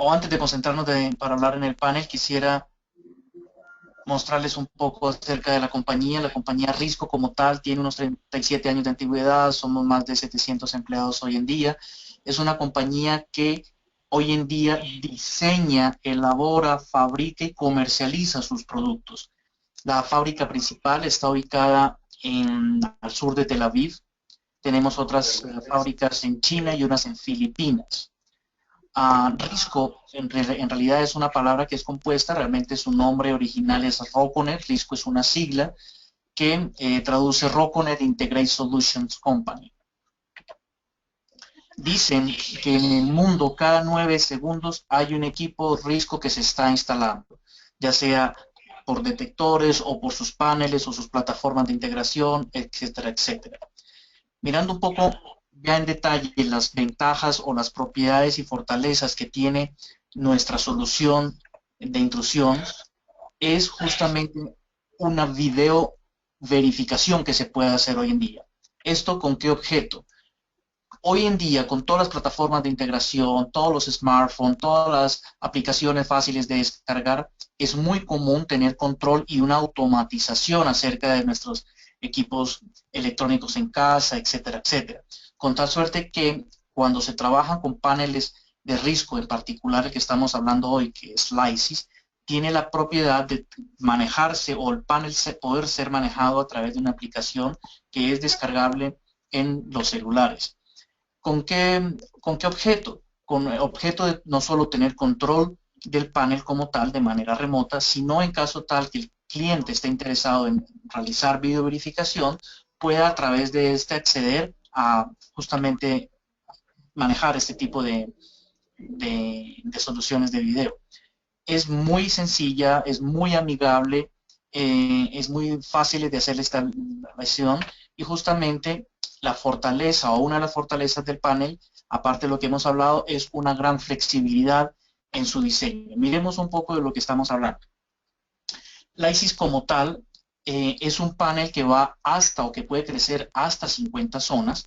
o antes de concentrarnos para hablar en el panel, quisiera mostrarles un poco acerca de la compañía. La compañía Risco como tal tiene unos 37 años de antigüedad, somos más de 700 empleados hoy en día. Es una compañía que hoy en día diseña, elabora, fabrica y comercializa sus productos. La fábrica principal está ubicada al sur de Tel Aviv. Tenemos otras fábricas en China y unas en Filipinas. Risco en realidad es una palabra que es compuesta, realmente su nombre original es Roconet. Risco es una sigla que traduce Roconet Integrated Solutions Company. Dicen que en el mundo cada 9 segundos hay un equipo Risco que se está instalando, ya sea por detectores o por sus paneles o sus plataformas de integración, etcétera, etcétera. Mirando un poco ya en detalle las ventajas o las propiedades y fortalezas que tiene nuestra solución de intrusión, es justamente una video verificación que se puede hacer hoy en día. ¿Esto con qué objeto? Hoy en día, con todas las plataformas de integración, todos los smartphones, todas las aplicaciones fáciles de descargar, es muy común tener control y una automatización acerca de nuestros equipos electrónicos en casa, etcétera, etcétera. Con tal suerte que cuando se trabajan con paneles de Risco, en particular el que estamos hablando hoy, que es Lysis, tiene la propiedad de manejarse o el panel poder ser manejado a través de una aplicación que es descargable en los celulares. ¿Con qué objeto? Con el objeto de no solo tener control del panel como tal de manera remota, sino en caso tal que el cliente esté interesado en realizar video verificación, pueda a través de este acceder a justamente manejar este tipo de soluciones de video. Es muy sencilla, es muy amigable, es muy fácil de hacer esta instalación y justamente la fortaleza o una de las fortalezas del panel, aparte de lo que hemos hablado, es una gran flexibilidad en su diseño. Miremos un poco de lo que estamos hablando. Lysis como tal es un panel que va hasta o que puede crecer hasta 50 zonas.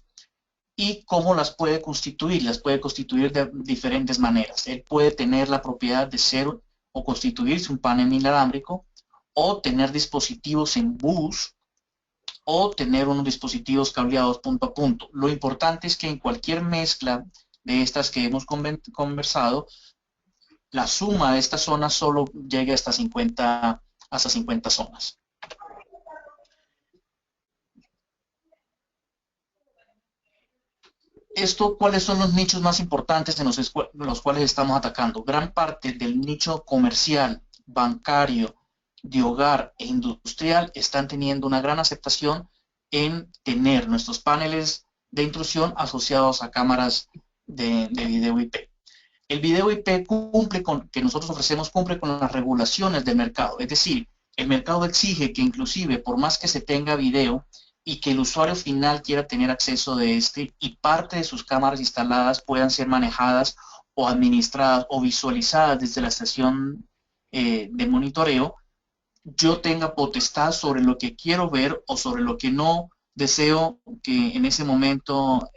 ¿Y cómo las puede constituir? Las puede constituir de diferentes maneras. Él puede tener la propiedad de ser o constituirse un panel inalámbrico, o tener dispositivos en bus, o tener unos dispositivos cableados punto a punto. Lo importante es que en cualquier mezcla de estas que hemos conversado, la suma de estas zonas solo llegue hasta 50 zonas. ¿Cuáles son los nichos más importantes en los cuales estamos atacando? Gran parte del nicho comercial, bancario, de hogar e industrial están teniendo una gran aceptación en tener nuestros paneles de intrusión asociados a cámaras de video IP. El video IP que nosotros ofrecemos cumple con las regulaciones del mercado, es decir, el mercado exige que inclusive por más que se tenga video y que el usuario final quiera tener acceso de este y parte de sus cámaras instaladas puedan ser manejadas o administradas o visualizadas desde la estación de monitoreo, yo tenga potestad sobre lo que quiero ver o sobre lo que no deseo que en ese momento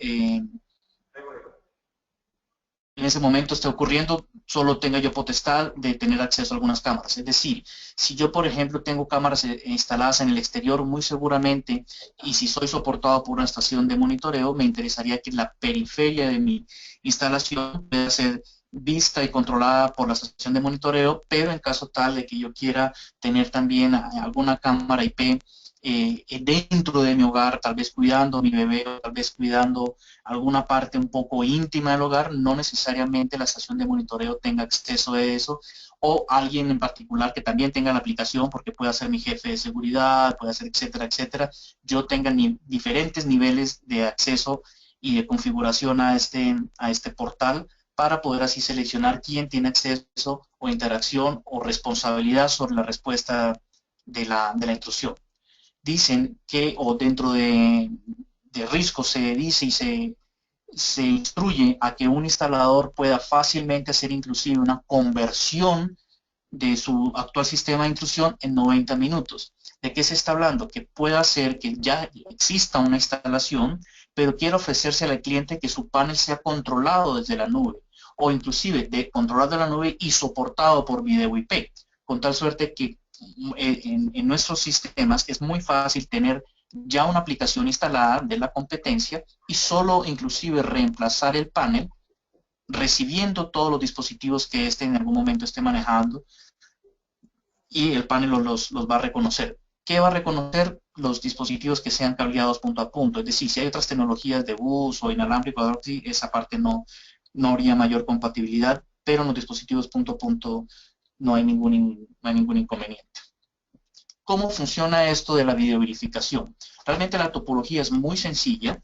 esté ocurriendo, solo tenga yo potestad de tener acceso a algunas cámaras. Es decir, si yo, por ejemplo, tengo cámaras instaladas en el exterior, muy seguramente, y si soy soportado por una estación de monitoreo, me interesaría que la periferia de mi instalación pueda ser vista y controlada por la estación de monitoreo, pero en caso tal de que yo quiera tener también alguna cámara IP dentro de mi hogar, tal vez cuidando a mi bebé, o tal vez cuidando alguna parte un poco íntima del hogar, no necesariamente la estación de monitoreo tenga acceso a eso, o alguien en particular que también tenga la aplicación, porque pueda ser mi jefe de seguridad, puede ser etcétera, etcétera, yo tenga diferentes niveles de acceso y de configuración a este portal para poder así seleccionar quién tiene acceso o interacción o responsabilidad sobre la respuesta de la intrusión. Dicen que, o dentro de Risco se dice y se instruye a que un instalador pueda fácilmente hacer inclusive una conversión de su actual sistema de intrusión en 90 minutos. ¿De qué se está hablando? Que pueda hacer que ya exista una instalación, pero quiera ofrecerse al cliente que su panel sea controlado desde la nube. o inclusive de controlar de la nube y soportado por video IP, con tal suerte que en nuestros sistemas es muy fácil tener ya una aplicación instalada de la competencia y solo inclusive reemplazar el panel recibiendo todos los dispositivos que en algún momento esté manejando y el panel los va a reconocer. ¿Qué va a reconocer? Los dispositivos que sean cableados punto a punto. Es decir, si hay otras tecnologías de bus o inalámbrico, esa parte no habría mayor compatibilidad, pero en los dispositivos punto a punto no hay ningún inconveniente. ¿Cómo funciona esto de la videoverificación? Realmente la topología es muy sencilla.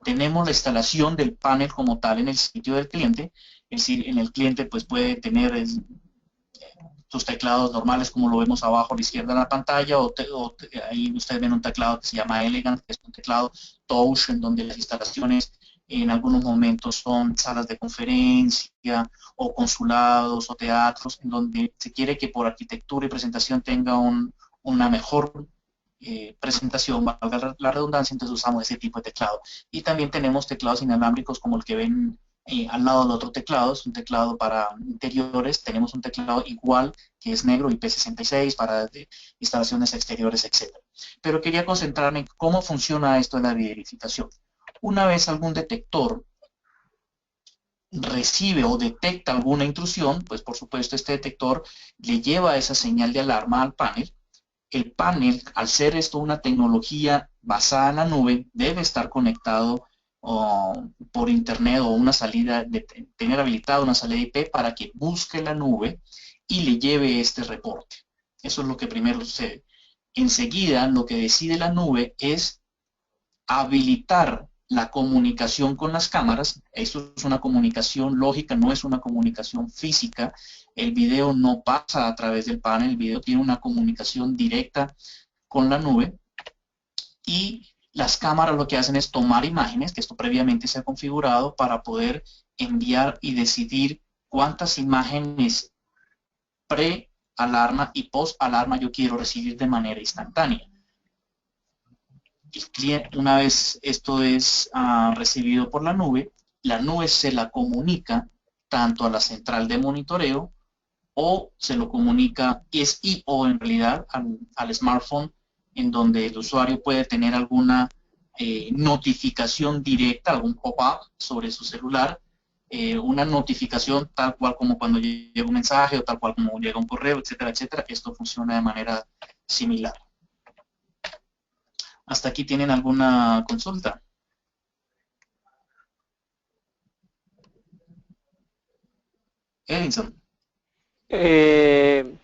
Tenemos la instalación del panel como tal en el sitio del cliente. Es decir, en el cliente pues puede tener sus teclados normales como lo vemos abajo a la izquierda de la pantalla, ahí ustedes ven un teclado que se llama Elegant, que es un teclado touch, en donde las instalaciones en algunos momentos son salas de conferencia o consulados o teatros, en donde se quiere que por arquitectura y presentación tenga una mejor presentación, valga la redundancia, entonces usamos ese tipo de teclado. Y también tenemos teclados inalámbricos como el que ven al lado del otro teclado, es un teclado para interiores, tenemos un teclado igual que es negro IP66 para instalaciones exteriores, etc. Pero quería concentrarme en cómo funciona esto de la verificación. Una vez algún detector recibe o detecta alguna intrusión, pues por supuesto este detector le lleva esa señal de alarma al panel. El panel, al ser esto una tecnología basada en la nube, debe estar conectado por internet o una salida, tener habilitada una salida IP para que busque la nube y le lleve este reporte. Eso es lo que primero sucede. Enseguida, lo que decide la nube es habilitar la comunicación con las cámaras. Esto es una comunicación lógica, no es una comunicación física. El video no pasa a través del panel, el video tiene una comunicación directa con la nube y las cámaras lo que hacen es tomar imágenes, que esto previamente se ha configurado para poder enviar y decidir cuántas imágenes pre-alarma y post-alarma yo quiero recibir de manera instantánea. El cliente, una vez esto es recibido por la nube se la comunica tanto a la central de monitoreo o se lo comunica o en realidad al smartphone en donde el usuario puede tener alguna notificación directa, algún pop-up sobre su celular, una notificación tal cual como cuando llega un mensaje o tal cual como llega un correo, etcétera, etcétera. Esto funciona de manera similar. ¿Hasta aquí tienen alguna consulta? Edinson. Eh,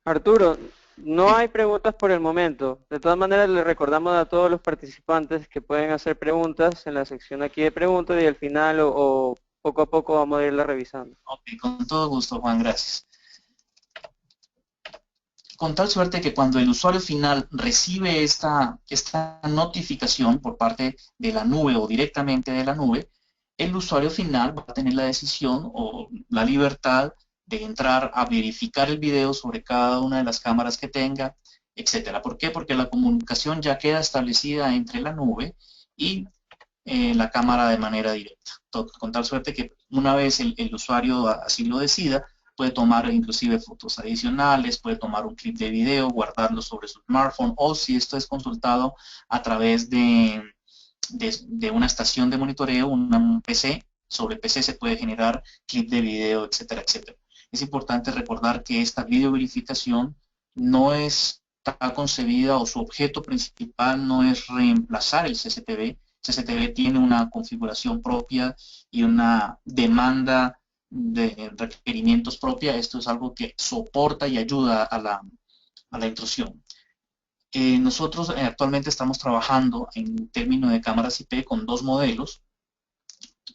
Arturo, no Sí. hay preguntas por el momento. De todas maneras, le recordamos a todos los participantes que pueden hacer preguntas en la sección aquí de preguntas y al final o poco a poco vamos a irla revisando. Ok, con todo gusto, Juan, gracias. Con tal suerte que cuando el usuario final recibe esta notificación por parte de la nube o directamente de la nube, el usuario final va a tener la decisión o la libertad de entrar a verificar el video sobre cada una de las cámaras que tenga, etcétera. ¿Por qué? Porque la comunicación ya queda establecida entre la nube y la cámara de manera directa. Con tal suerte que una vez el usuario así lo decida, puede tomar inclusive fotos adicionales, puede tomar un clip de video, guardarlo sobre su smartphone o si esto es consultado a través de una estación de monitoreo, un PC, sobre el PC se puede generar clip de video, etcétera, etcétera. Es importante recordar que esta video verificación no está concebida o su objeto principal no es reemplazar el CCTV. CCTV tiene una configuración propia y una demanda de requerimientos propia. Esto es algo que soporta y ayuda a la intrusión. Nosotros actualmente estamos trabajando en términos de cámaras IP con dos modelos.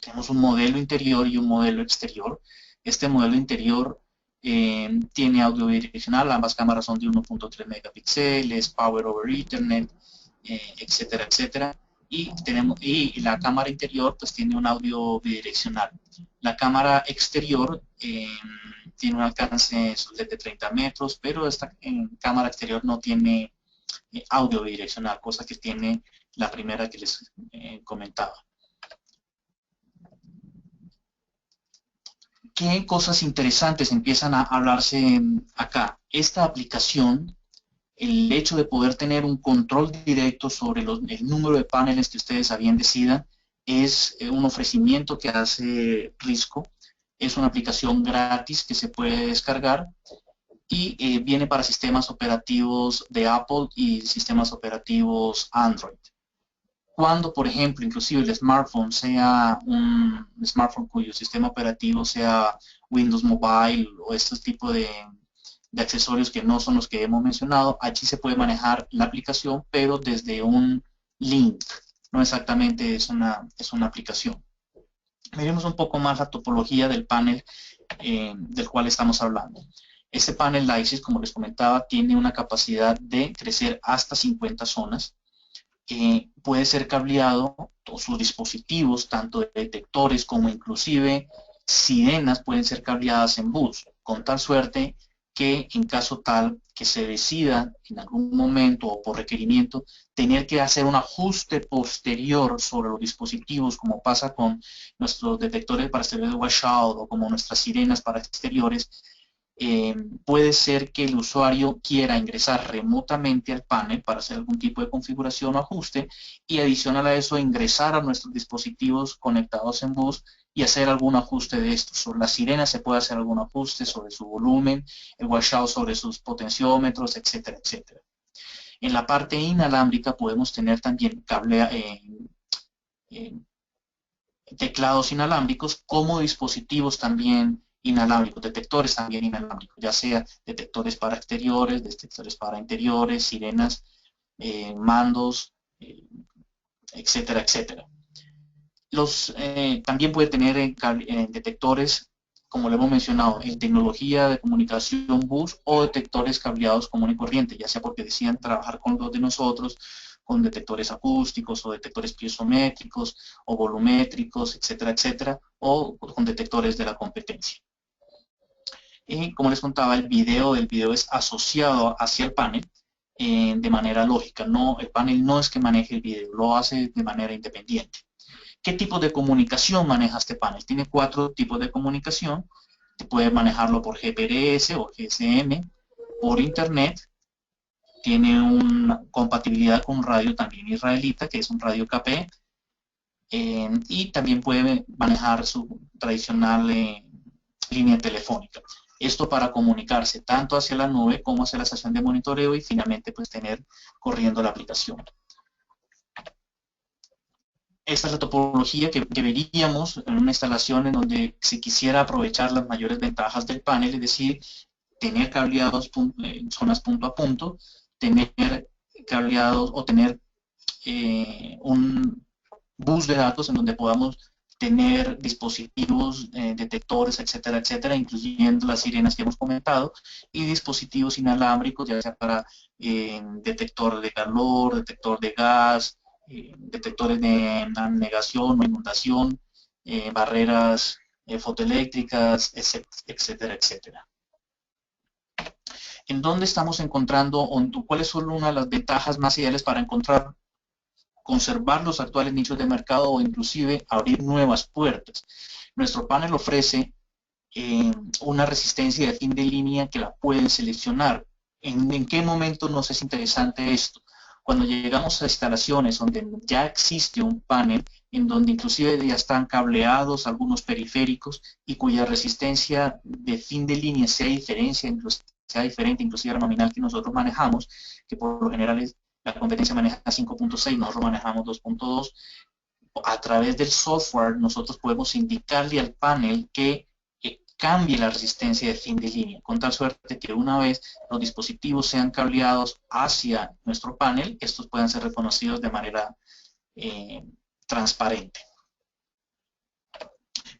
Tenemos un modelo interior y un modelo exterior. Este modelo interior tiene audio bidireccional, ambas cámaras son de 1.3 megapíxeles, Power over Ethernet, etcétera, etcétera. Y la cámara interior pues tiene un audio bidireccional. La cámara exterior tiene un alcance de 30 metros, pero esta cámara exterior no tiene audio bidireccional, cosa que tiene la primera que les comentaba. ¿Qué cosas interesantes empiezan a hablarse acá? Esta aplicación, el hecho de poder tener un control directo sobre el número de paneles que ustedes habían decidido, es un ofrecimiento que hace Risco. Es una aplicación gratis que se puede descargar y viene para sistemas operativos de Apple y sistemas operativos Android. Cuando, por ejemplo, inclusive el smartphone sea un smartphone cuyo sistema operativo sea Windows Mobile o estos tipos de accesorios que no son los que hemos mencionado, allí se puede manejar la aplicación, pero desde un link, no exactamente es una aplicación. Miremos un poco más la topología del panel del cual estamos hablando. Este panel Lysis, como les comentaba, tiene una capacidad de crecer hasta 50 zonas. Puede ser cableado, todos sus dispositivos, tanto de detectores como inclusive sirenas, pueden ser cableadas en bus, con tal suerte que en caso tal que se decida en algún momento o por requerimiento tener que hacer un ajuste posterior sobre los dispositivos, como pasa con nuestros detectores para exteriores de washout o como nuestras sirenas para exteriores, puede ser que el usuario quiera ingresar remotamente al panel para hacer algún tipo de configuración o ajuste y adicional a eso ingresar a nuestros dispositivos conectados en bus y hacer algún ajuste de estos. Sobre la sirena se puede hacer algún ajuste sobre su volumen, el washout sobre sus potenciómetros, etcétera, etcétera. En la parte inalámbrica podemos tener también teclados inalámbricos como dispositivos también inalámbricos, detectores también inalámbricos, ya sea detectores para exteriores, detectores para interiores, sirenas, mandos, etcétera, etcétera. También puede tener detectores, como le hemos mencionado, en tecnología de comunicación bus o detectores cableados común y corriente, ya sea porque decían trabajar con los de nosotros, con detectores acústicos o detectores piezométricos o volumétricos, etcétera, etcétera, o con detectores de la competencia. Y como les contaba, el video es asociado hacia el panel de manera lógica. No, el panel no es que maneje el video, lo hace de manera independiente. ¿Qué tipo de comunicación maneja este panel? Tiene 4 tipos de comunicación. Puede manejarlo por GPRS o GSM, por internet. Tiene una compatibilidad con un radio también israelita, que es un radio KP. Y también puede manejar su tradicional línea telefónica. Esto para comunicarse tanto hacia la nube como hacia la estación de monitoreo y finalmente pues tener corriendo la aplicación. Esta es la topología que veríamos en una instalación en donde se quisiera aprovechar las mayores ventajas del panel, es decir, tener cableados zonas punto a punto, tener cableados o tener un bus de datos en donde podamos tener dispositivos, detectores, etcétera, etcétera, incluyendo las sirenas que hemos comentado, y dispositivos inalámbricos, ya sea para detector de calor, detector de gas, detectores de anegación o inundación, barreras fotoeléctricas, etcétera, etcétera. ¿En dónde estamos encontrando, o cuáles son una de las ventajas más ideales para conservar los actuales nichos de mercado o inclusive abrir nuevas puertas? Nuestro panel ofrece una resistencia de fin de línea que la pueden seleccionar. ¿En qué momento nos es interesante esto? Cuando llegamos a instalaciones donde ya existe un panel, en donde inclusive ya están cableados algunos periféricos y cuya resistencia de fin de línea sea diferente, inclusive a la nominal que nosotros manejamos, que por lo general la competencia maneja 5.6, nosotros manejamos 2.2. A través del software nosotros podemos indicarle al panel que cambie la resistencia de fin de línea, con tal suerte que una vez los dispositivos sean cableados hacia nuestro panel, estos puedan ser reconocidos de manera transparente.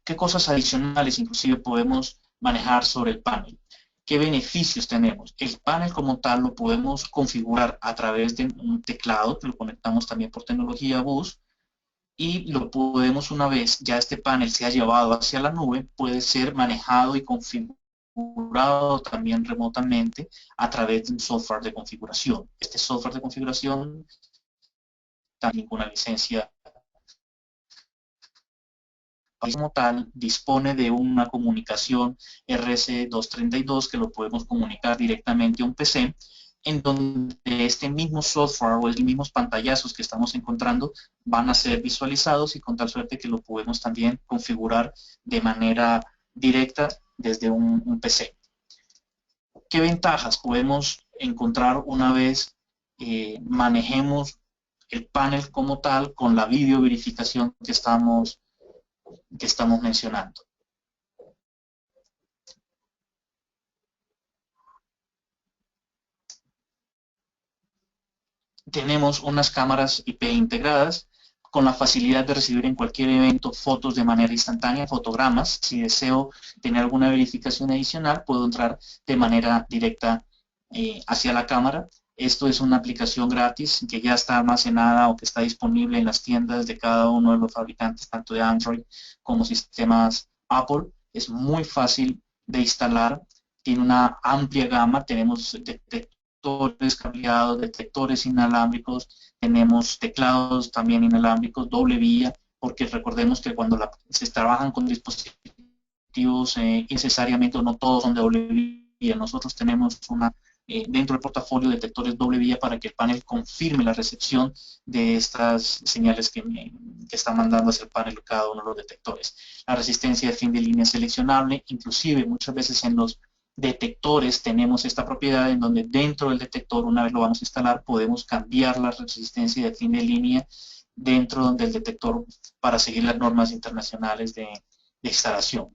¿Qué cosas adicionales inclusive podemos manejar sobre el panel? ¿Qué beneficios tenemos? El panel como tal lo podemos configurar a través de un teclado, que lo conectamos también por tecnología bus, y lo podemos, una vez ya este panel se ha llevado hacia la nube, puede ser manejado y configurado también remotamente a través de un software de configuración. Este software de configuración también con una licencia como tal dispone de una comunicación RS232 que lo podemos comunicar directamente a un PC, en donde este mismo software o los mismos pantallazos que estamos encontrando van a ser visualizados y con tal suerte que lo podemos también configurar de manera directa desde un PC. ¿Qué ventajas podemos encontrar una vez manejemos el panel como tal con la video verificación que estamos mencionando? Tenemos unas cámaras IP integradas con la facilidad de recibir en cualquier evento fotos de manera instantánea, fotogramas. Si deseo tener alguna verificación adicional, puedo entrar de manera directa hacia la cámara. Esto es una aplicación gratis que ya está almacenada o que está disponible en las tiendas de cada uno de los fabricantes, tanto de Android como sistemas Apple. Es muy fácil de instalar, tiene una amplia gama, tenemos detectores cableados, detectores inalámbricos, tenemos teclados también inalámbricos, doble vía, porque recordemos que cuando se trabajan con dispositivos necesariamente no todos son de doble vía. Nosotros tenemos dentro del portafolio detectores doble vía para que el panel confirme la recepción de estas señales que está mandando hacia el panel cada uno de los detectores. La resistencia de fin de línea seleccionable, inclusive muchas veces en los detectores tenemos esta propiedad en donde dentro del detector, una vez lo vamos a instalar, podemos cambiar la resistencia de fin de línea dentro del detector para seguir las normas internacionales de instalación.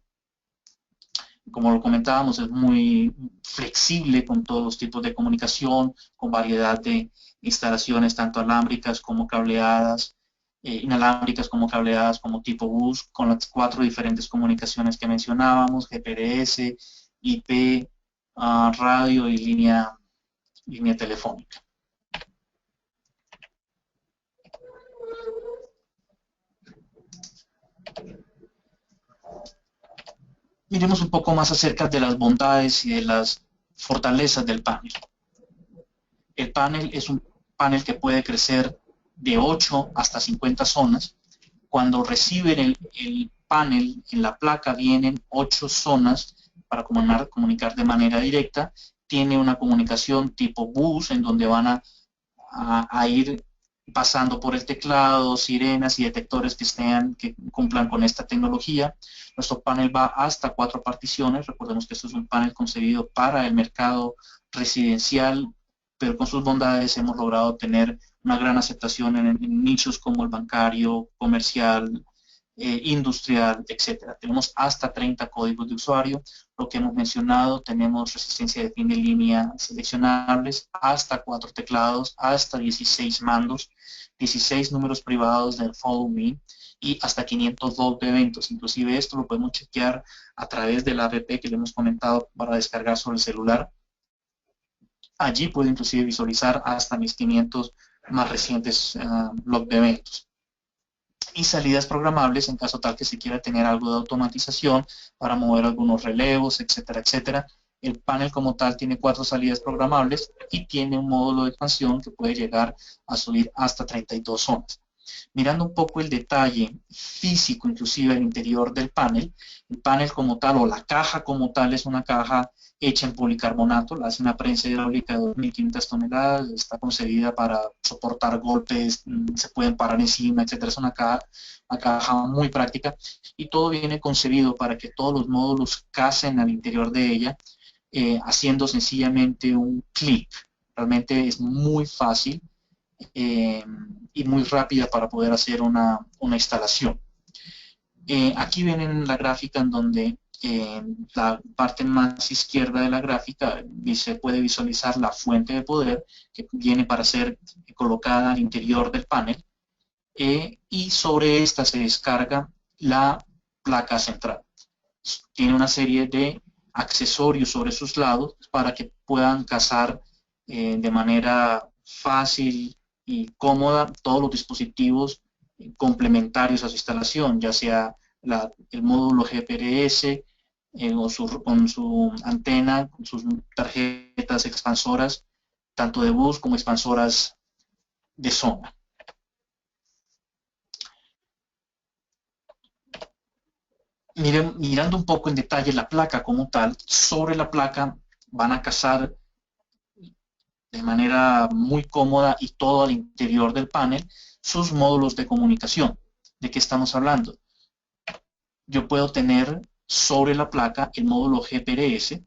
Como lo comentábamos, es muy flexible con todos los tipos de comunicación, con variedad de instalaciones, tanto alámbricas como cableadas, inalámbricas como cableadas, como tipo bus, con las 4 diferentes comunicaciones que mencionábamos, GPRS, IP, radio y línea telefónica. Miremos un poco más acerca de las bondades y de las fortalezas del panel. El panel es un panel que puede crecer de 8 hasta 50 zonas. Cuando reciben el panel en la placa vienen 8 zonas para comunicar de manera directa. Tiene una comunicación tipo bus en donde van a ir pasando por el teclado, sirenas y detectores que cumplan con esta tecnología. Nuestro panel va hasta 4 particiones. Recordemos que esto es un panel concebido para el mercado residencial, pero con sus bondades hemos logrado tener una gran aceptación en nichos como el bancario, comercial, industrial, etcétera. Tenemos hasta 30 códigos de usuario. Lo que hemos mencionado, tenemos resistencia de fin de línea seleccionables, hasta 4 teclados, hasta 16 mandos, 16 números privados del Follow Me y hasta 502 de eventos. Inclusive esto lo podemos chequear a través de la app que le hemos comentado para descargar sobre el celular. Allí puedo inclusive visualizar hasta mis 500 más recientes log de eventos. Y salidas programables en caso tal que se quiera tener algo de automatización para mover algunos relevos, etcétera, etcétera. El panel como tal tiene 4 salidas programables y tiene un módulo de expansión que puede llegar a subir hasta 32 zonas. Mirando un poco el detalle físico, inclusive el interior del panel, el panel como tal o la caja como tal es una caja hecha en policarbonato, la hace una prensa hidráulica de 2.500 toneladas, está concebida para soportar golpes, se pueden parar encima, etc. Es una caja muy práctica y todo viene concebido para que todos los módulos casen al interior de ella, haciendo sencillamente un clic. Realmente es muy fácil y muy rápida para poder hacer una instalación. Aquí ven en la gráfica en donde en la parte más izquierda de la gráfica se puede visualizar la fuente de poder que viene para ser colocada al interior del panel y sobre esta se descarga la placa central. Tiene una serie de accesorios sobre sus lados para que puedan cazar de manera fácil y cómoda todos los dispositivos complementarios a su instalación, ya sea el módulo GPRS con su antena, con sus tarjetas expansoras, tanto de bus como expansoras de zona. Mirando un poco en detalle la placa como tal, sobre la placa van a cazar de manera muy cómoda y todo al interior del panel sus módulos de comunicación. ¿De qué estamos hablando? Yo puedo tener sobre la placa el módulo GPRS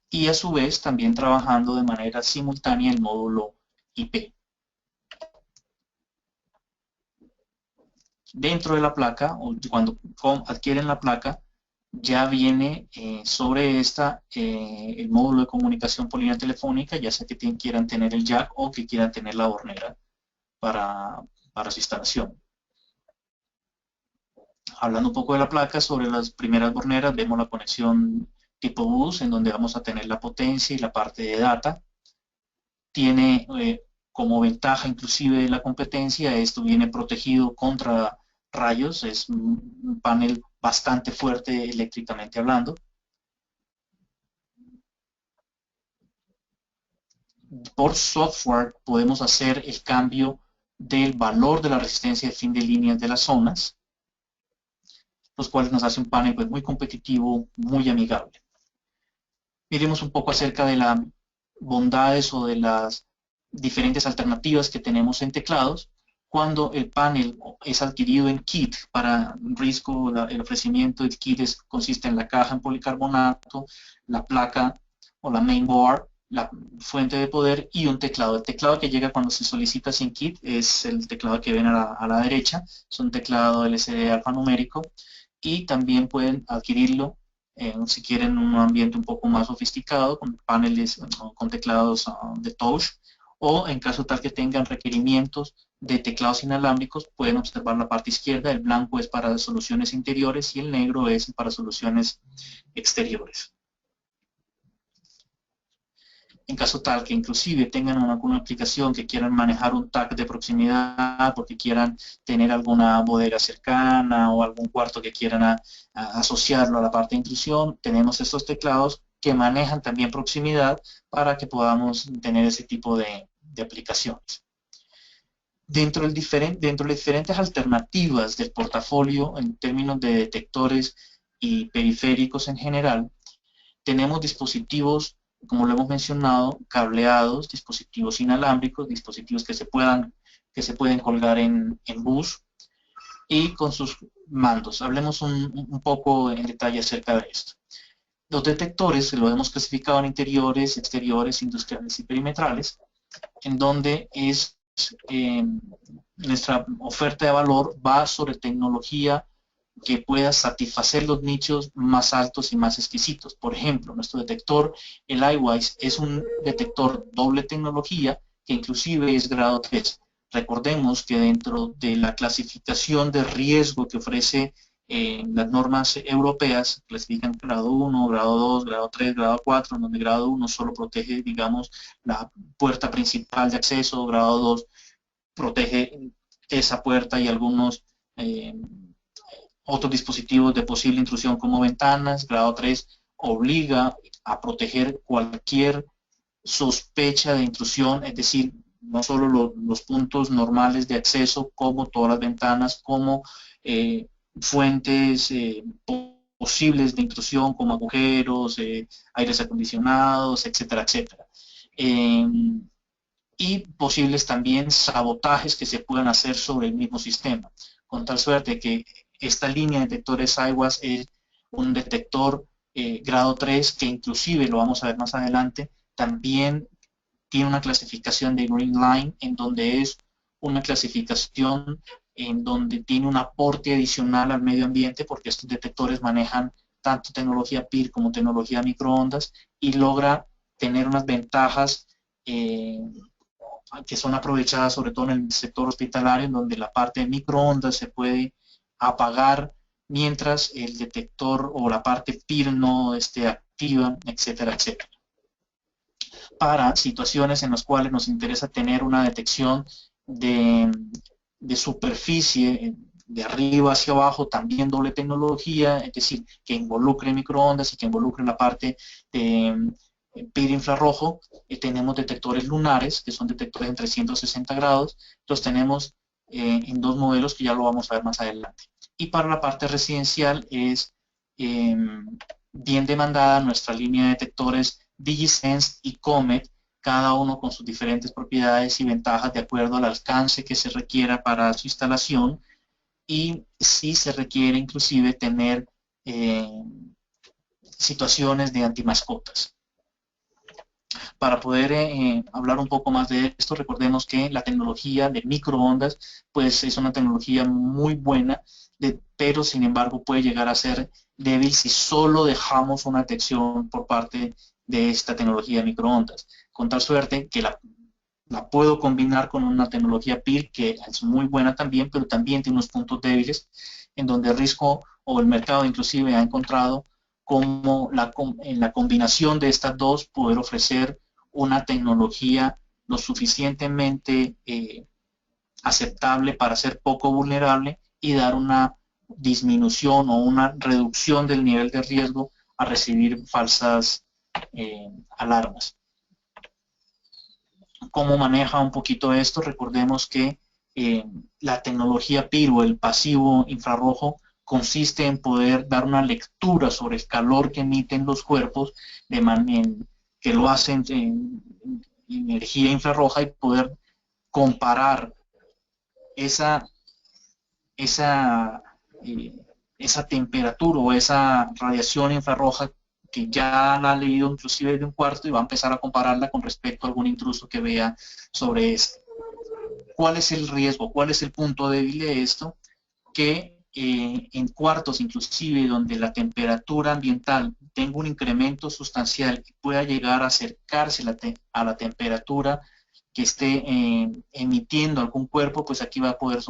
y a su vez también trabajando de manera simultánea el módulo IP. Dentro de la placa, o cuando adquieren la placa, ya viene sobre esta el módulo de comunicación por línea telefónica, ya sea que quieran tener el jack o que quieran tener la hornera para su instalación. Hablando un poco de la placa, sobre las primeras borneras vemos la conexión tipo bus, en donde vamos a tener la potencia y la parte de data. Tiene como ventaja inclusive de la competencia, esto viene protegido contra rayos, es un panel bastante fuerte eléctricamente hablando. Por software podemos hacer el cambio del valor de la resistencia de fin de líneas de las zonas, los cuales nos hace un panel pues, muy competitivo, muy amigable. Miremos un poco acerca de las bondades o de las diferentes alternativas que tenemos en teclados. Cuando el panel es adquirido en kit para Risco, el ofrecimiento del kit consiste en la caja en policarbonato, la placa o la mainboard, la fuente de poder y un teclado. El teclado que llega cuando se solicita sin kit es el teclado que ven a la derecha, es un teclado LCD alfanumérico y también pueden adquirirlo si quieren un ambiente un poco más sofisticado, con paneles, con teclados de touch, o en caso tal que tengan requerimientos de teclados inalámbricos, pueden observar la parte izquierda, el blanco es para soluciones interiores y el negro es para soluciones exteriores. En caso tal que inclusive tengan alguna aplicación que quieran manejar un tag de proximidad porque quieran tener alguna bodega cercana o algún cuarto que quieran asociarlo a la parte de intrusión, tenemos estos teclados que manejan también proximidad para que podamos tener ese tipo de aplicaciones. Dentro de diferentes alternativas del portafolio en términos de detectores y periféricos en general, tenemos dispositivos, como lo hemos mencionado, cableados, dispositivos inalámbricos, dispositivos que se pueden colgar en bus y con sus mandos. Hablemos un poco en detalle acerca de esto. Los detectores lo hemos clasificado en interiores, exteriores, industriales y perimetrales, en donde nuestra oferta de valor va sobre tecnología que pueda satisfacer los nichos más altos y más exquisitos. Por ejemplo, nuestro detector, el iWise, es un detector doble tecnología que inclusive es grado 3. Recordemos que dentro de la clasificación de riesgo que ofrece las normas europeas, clasifican grado 1, grado 2, grado 3, grado 4, donde grado 1 solo protege, digamos, la puerta principal de acceso, grado 2 protege esa puerta y algunos otros dispositivos de posible intrusión como ventanas. Grado 3 obliga a proteger cualquier sospecha de intrusión, es decir, no solo los puntos normales de acceso, como todas las ventanas, como fuentes posibles de intrusión, como agujeros, aires acondicionados, etcétera, etcétera. Y posibles también sabotajes que se puedan hacer sobre el mismo sistema, con tal suerte que esta línea de detectores iWise es un detector grado 3 que inclusive, lo vamos a ver más adelante, también tiene una clasificación de Green Line, en donde es una clasificación en donde tiene un aporte adicional al medio ambiente, porque estos detectores manejan tanto tecnología PIR como tecnología microondas y logra tener unas ventajas que son aprovechadas sobre todo en el sector hospitalario, en donde la parte de microondas se puede apagar mientras el detector o la parte PIR no esté activa, etcétera, etcétera. Para situaciones en las cuales nos interesa tener una detección de superficie de arriba hacia abajo, también doble tecnología, es decir, que involucre microondas y que involucre la parte de PIR infrarrojo. Tenemos detectores lunares, que son detectores en 360 grados. Entonces tenemos en dos modelos que ya lo vamos a ver más adelante. Y para la parte residencial es bien demandada nuestra línea de detectores DigiSense y Comet, cada uno con sus diferentes propiedades y ventajas de acuerdo al alcance que se requiera para su instalación, y si se requiere inclusive tener situaciones de antimascotas. Para poder hablar un poco más de esto, recordemos que la tecnología de microondas pues es una tecnología muy buena, pero sin embargo puede llegar a ser débil si solo dejamos una detección por parte de esta tecnología de microondas. Con tal suerte que la puedo combinar con una tecnología PIR que es muy buena también, pero también tiene unos puntos débiles en donde el riesgo o el mercado inclusive ha encontrado como en la combinación de estas dos poder ofrecer una tecnología lo suficientemente aceptable para ser poco vulnerable y dar una disminución o una reducción del nivel de riesgo a recibir falsas alarmas. ¿Cómo maneja un poquito esto? Recordemos que la tecnología PIR o el pasivo infrarrojo consiste en poder dar una lectura sobre el calor que emiten los cuerpos que lo hacen en energía infrarroja, y poder comparar esa, esa, eh, esa temperatura o esa radiación infrarroja que ya la ha leído inclusive de un cuarto, y va a empezar a compararla con respecto a algún intruso que vea sobre este. ¿Cuál es el riesgo? ¿Cuál es el punto débil de esto? Que en cuartos inclusive donde la temperatura ambiental tenga un incremento sustancial y pueda llegar a acercarse a la temperatura que esté emitiendo algún cuerpo, pues aquí va a poder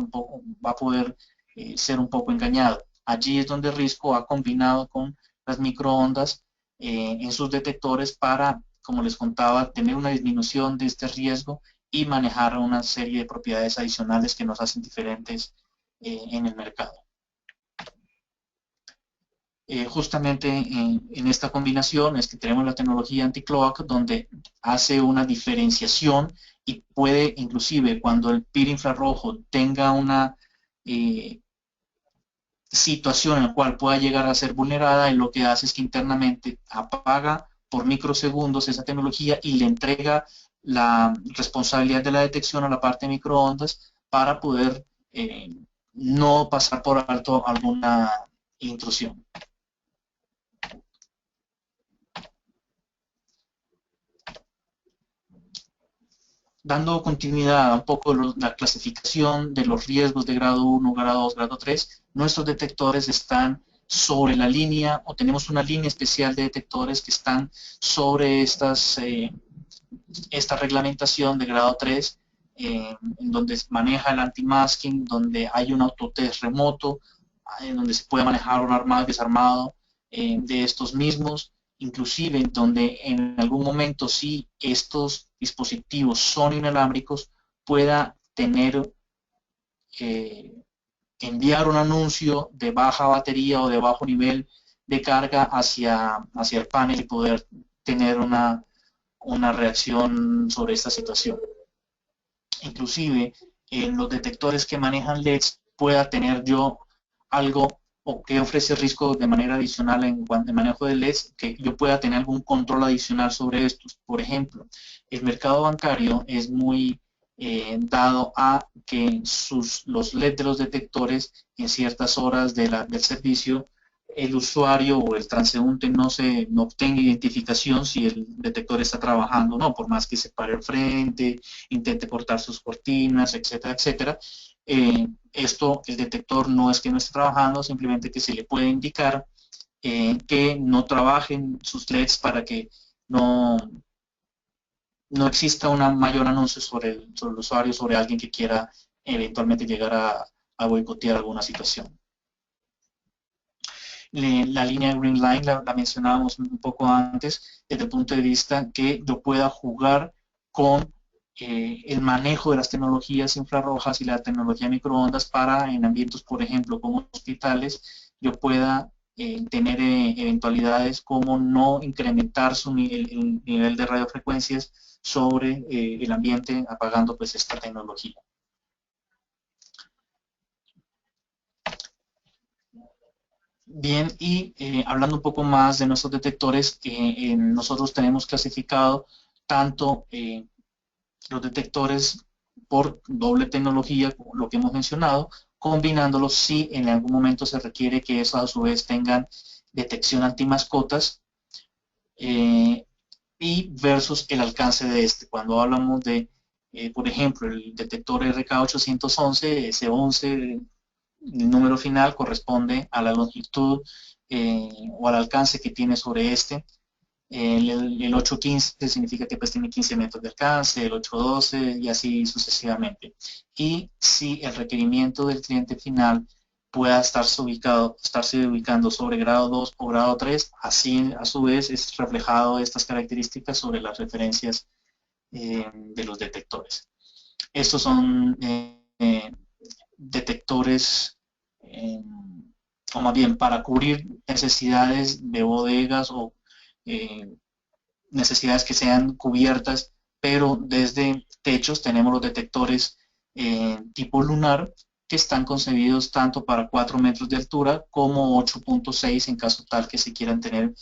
ser un poco engañado. Allí es donde Risco ha combinado con las microondas en sus detectores para, como les contaba, tener una disminución de este riesgo y manejar una serie de propiedades adicionales que nos hacen diferentes en el mercado. Justamente en esta combinación es que tenemos la tecnología anti-cloak, donde hace una diferenciación y puede, inclusive cuando el PIR infrarrojo tenga una situación en la cual pueda llegar a ser vulnerada, y lo que hace es que internamente apaga por microsegundos esa tecnología y le entrega la responsabilidad de la detección a la parte de microondas para poder no pasar por alto alguna intrusión. Dando continuidad a un poco la clasificación de los riesgos de grado 1, grado 2, grado 3, nuestros detectores están sobre la línea, o tenemos una línea especial de detectores que están sobre esta reglamentación de grado 3, en donde se maneja el anti-masking, donde hay un autotest remoto, en donde se puede manejar un armado y desarmado de estos mismos, inclusive donde en algún momento, si estos dispositivos son inalámbricos, pueda tener enviar un anuncio de baja batería o de bajo nivel de carga hacia el panel y poder tener una reacción sobre esta situación. Inclusive en los detectores que manejan LEDs pueda tener yo algo, o que ofrece Risco de manera adicional en cuanto al manejo de LEDs, que yo pueda tener algún control adicional sobre estos. Por ejemplo, el mercado bancario es muy dado a que los LED de los detectores en ciertas horas del servicio, el usuario o el transeúnte no obtenga identificación si el detector está trabajando, no, por más que se pare al frente, intente cortar sus cortinas, etcétera, etcétera. Esto, el detector no es que no esté trabajando, simplemente que se le puede indicar que no trabajen sus LEDs para que no exista un mayor anuncio sobre el usuario, sobre alguien que quiera eventualmente llegar a boicotear alguna situación. La línea Green Line la mencionábamos un poco antes, desde el punto de vista que yo pueda jugar con el manejo de las tecnologías infrarrojas y la tecnología microondas para, en ambientes, por ejemplo, como hospitales, yo pueda tener eventualidades como no incrementar el nivel de radiofrecuencias sobre el ambiente, apagando pues esta tecnología. Bien, y hablando un poco más de nuestros detectores, nosotros tenemos clasificado tanto los detectores por doble tecnología, como lo que hemos mencionado, combinándolos si en algún momento se requiere que eso a su vez tengan detección antimascotas, eh, y versus el alcance de este. Cuando hablamos de, por ejemplo, el detector RK811, ese 11, el número final corresponde a la longitud o al alcance que tiene sobre este. El 815 significa que pues tiene 15 metros de alcance, el 812 y así sucesivamente. Y si el requerimiento del cliente final pueda estarse ubicando sobre grado 2 o grado 3, así a su vez es reflejado estas características sobre las referencias de los detectores. Estos son detectores, eh, o más bien para cubrir necesidades de bodegas o eh, necesidades que sean cubiertas, pero desde techos tenemos los detectores tipo lunar que están concebidos tanto para 4 metros de altura como 8.6 en caso tal que se quieran tener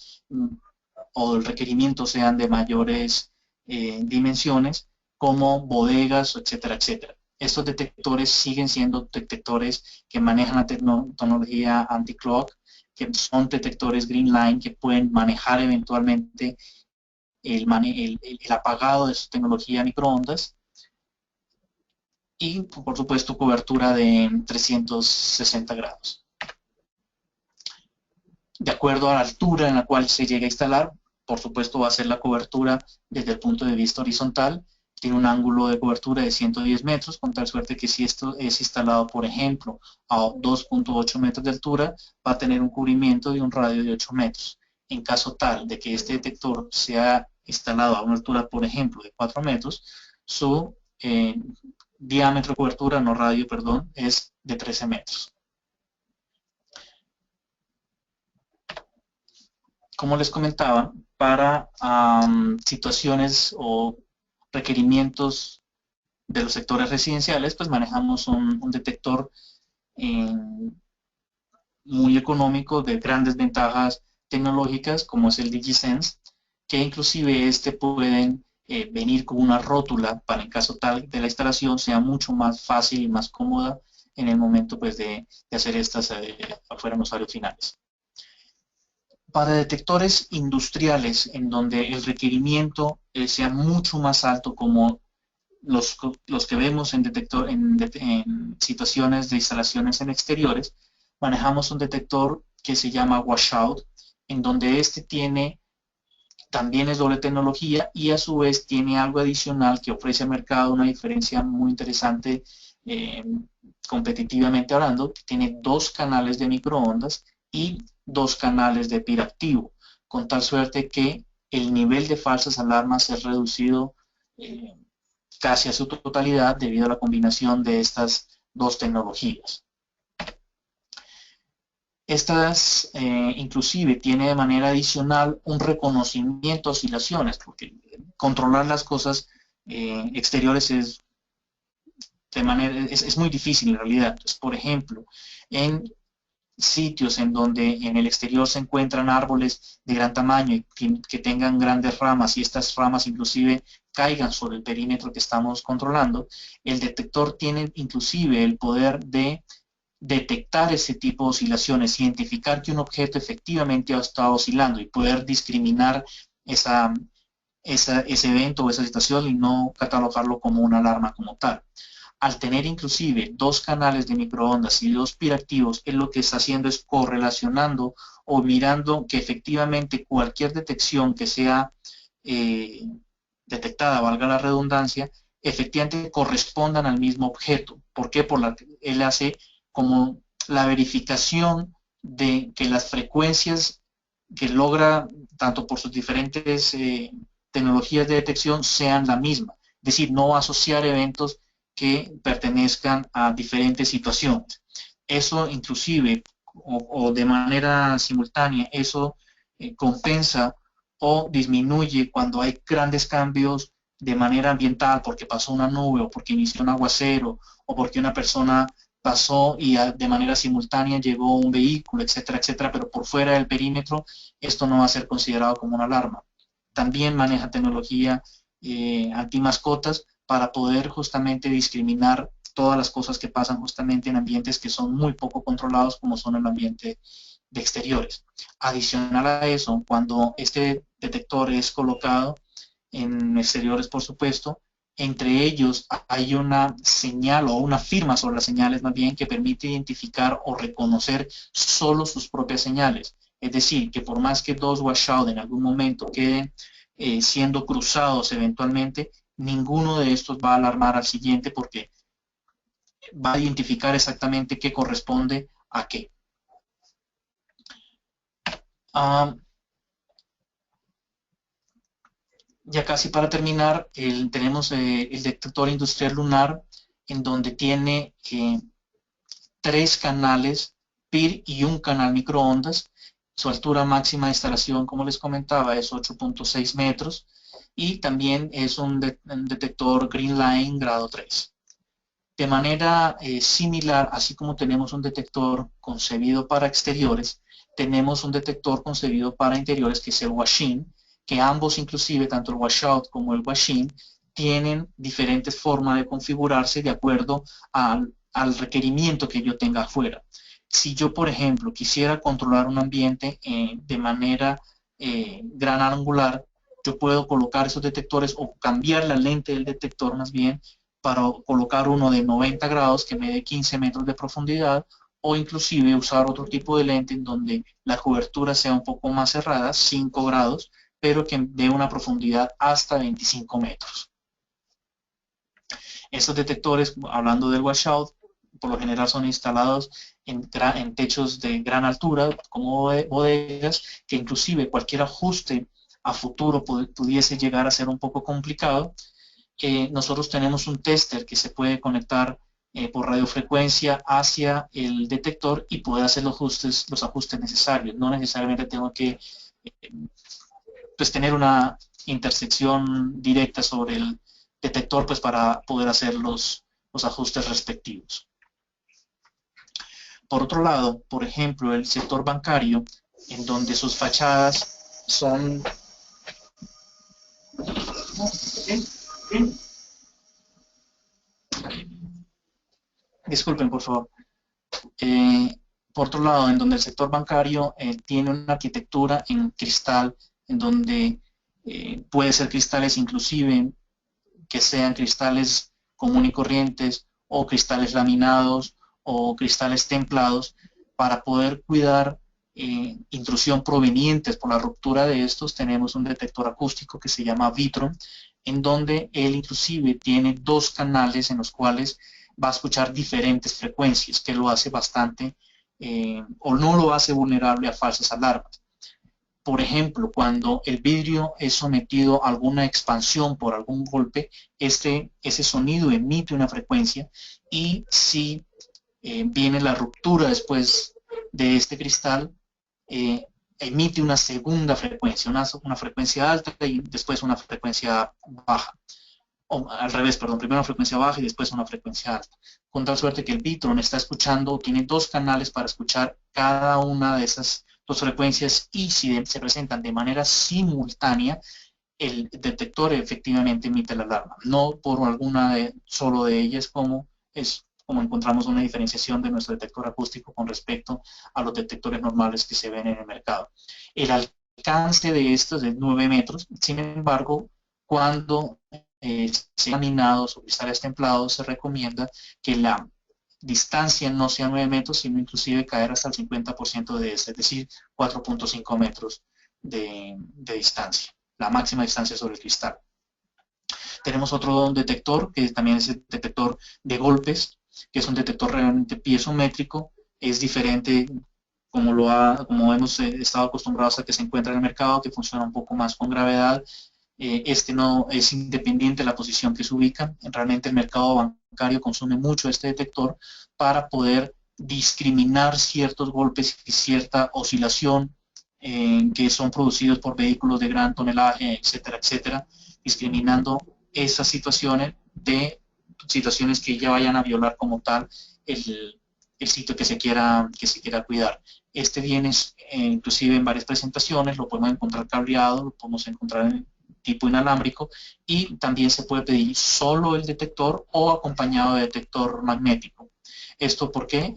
o el requerimiento sean de mayores dimensiones, como bodegas, etcétera, etcétera. Estos detectores siguen siendo detectores que manejan la tecnología anti-clock, que son detectores Green Line que pueden manejar eventualmente el apagado de su tecnología microondas y, por supuesto, cobertura de 360 grados. De acuerdo a la altura en la cual se llegue a instalar, por supuesto va a ser la cobertura desde el punto de vista horizontal. Tiene un ángulo de cobertura de 110 metros, con tal suerte que si esto es instalado, por ejemplo, a 2.8 metros de altura, va a tener un cubrimiento de un radio de 8 metros. En caso tal de que este detector sea instalado a una altura, por ejemplo, de 4 metros, su diámetro de cobertura, no radio, perdón, es de 13 metros. Como les comentaba, para situaciones o requerimientos de los sectores residenciales, pues manejamos un detector eh, muy económico de grandes ventajas tecnológicas, como es el DigiSense, que inclusive pueden venir con una rótula para en caso tal de la instalación sea mucho más fácil y más cómoda en el momento pues, de hacer estas afuera en usuarios finales. Para detectores industriales, en donde el requerimiento sea mucho más alto, como los que vemos en situaciones de instalaciones en exteriores, manejamos un detector que se llama washout, en donde también es doble tecnología y a su vez tiene algo adicional que ofrece al mercado una diferencia muy interesante eh, competitivamente hablando. Tiene 2 canales de microondas y 2 canales de PIR activo, con tal suerte que el nivel de falsas alarmas es reducido casi a su totalidad debido a la combinación de estas 2 tecnologías. Estas inclusive tiene de manera adicional un reconocimiento de oscilaciones, porque controlar las cosas exteriores es muy difícil en realidad. Entonces, por ejemplo, en sitios en donde en el exterior se encuentran árboles de gran tamaño y que tengan grandes ramas y estas ramas inclusive caigan sobre el perímetro que estamos controlando, el detector tiene inclusive el poder de detectar ese tipo de oscilaciones, identificar que un objeto efectivamente ha estado oscilando y poder discriminar ese evento o esa situación y no catalogarlo como una alarma como tal. Al tener inclusive 2 canales de microondas y 2 piractivos, él lo que está haciendo es correlacionando o mirando que efectivamente cualquier detección que sea eh, detectada, valga la redundancia, efectivamente correspondan al mismo objeto. ¿Por qué? Él hace como la verificación de que las frecuencias que logra, tanto por sus diferentes tecnologías de detección, sean la misma. Es decir, no asociar eventos que pertenezcan a diferentes situaciones. Eso inclusive, o de manera simultánea, eso compensa o disminuye cuando hay grandes cambios de manera ambiental, porque pasó una nube o porque inició un aguacero o porque una persona pasó y de manera simultánea llegó un vehículo, etcétera, etcétera, pero por fuera del perímetro, esto no va a ser considerado como una alarma. También maneja tecnología anti-mascotas para poder justamente discriminar todas las cosas que pasan justamente en ambientes que son muy poco controlados, como son el ambiente de exteriores. Adicional a eso, cuando este detector es colocado en exteriores, por supuesto, entre ellos hay una señal o una firma sobre las señales más bien que permite identificar o reconocer solo sus propias señales. Es decir, que por más que dos washout en algún momento queden siendo cruzados eventualmente, ninguno de estos va a alarmar al siguiente porque va a identificar exactamente qué corresponde a qué. Ya casi para terminar, tenemos el detector industrial lunar, en donde tiene 3 canales PIR y un canal microondas. Su altura máxima de instalación, como les comentaba, es 8.6 metros y también es un detector Green Line grado 3. De manera similar, así como tenemos un detector concebido para exteriores, tenemos un detector concebido para interiores que es el WASHIN, que ambos inclusive, tanto el washout como el WASHIN, tienen diferentes formas de configurarse de acuerdo al requerimiento que yo tenga afuera. Si yo, por ejemplo, quisiera controlar un ambiente de manera gran angular, yo puedo colocar esos detectores o cambiar la lente del detector más bien para colocar uno de 90 grados que me dé 15 metros de profundidad, o inclusive usar otro tipo de lente en donde la cobertura sea un poco más cerrada, 5 grados, pero que dé una profundidad hasta 25 metros. Estos detectores, hablando del washout, por lo general son instalados en techos de gran altura, como bodegas, que inclusive cualquier ajuste a futuro pudiese llegar a ser un poco complicado. Nosotros tenemos un tester que se puede conectar por radiofrecuencia hacia el detector y puede hacer los ajustes necesarios. No necesariamente tengo que pues, tener una intersección directa sobre el detector pues, para poder hacer los ajustes respectivos. Por otro lado, por ejemplo, el sector bancario, en donde sus fachadas son... Disculpen, por favor. Por otro lado, en donde el sector bancario tiene una arquitectura en cristal, en donde puede ser cristales inclusive que sean cristales comunes y corrientes o cristales laminados o cristales templados para poder cuidar intrusión provenientes por la ruptura de estos. Tenemos un detector acústico que se llama Vitron, en donde él inclusive tiene 2 canales en los cuales va a escuchar diferentes frecuencias, que lo hace bastante o no lo hace vulnerable a falsas alarmas. Por ejemplo, cuando el vidrio es sometido a alguna expansión por algún golpe, ese sonido emite una frecuencia y si viene la ruptura después de este cristal, emite una segunda frecuencia, una frecuencia alta y después una frecuencia baja. O al revés, perdón, primero una frecuencia baja y después una frecuencia alta. Con tal suerte que el Vitron está escuchando, tiene 2 canales para escuchar cada una de esas 2 frecuencias y si se presentan de manera simultánea, el detector efectivamente emite la alarma. No por alguna solo de ellas como encontramos una diferenciación de nuestro detector acústico con respecto a los detectores normales que se ven en el mercado. El alcance de estos es 9 metros, sin embargo, cuando sean laminados o cristales templados, se recomienda que la distancia no sea 9 metros, sino inclusive caer hasta el 50% de este, es decir, 4.5 metros de distancia, la máxima distancia sobre el cristal. Tenemos otro detector, que también es el detector de golpes, que es un detector realmente piezométrico, es diferente como hemos estado acostumbrados a que se encuentra en el mercado, que funciona un poco más con gravedad. Este no es independiente de la posición que se ubica. Realmente el mercado bancario consume mucho este detector para poder discriminar ciertos golpes y cierta oscilación que son producidos por vehículos de gran tonelaje, etcétera, etcétera, discriminando esas situaciones de situaciones que ya vayan a violar como tal el sitio que se quiera cuidar. Este viene inclusive en varias presentaciones, lo podemos encontrar cableado, lo podemos encontrar en tipo inalámbrico y también se puede pedir solo el detector o acompañado de detector magnético. Esto porque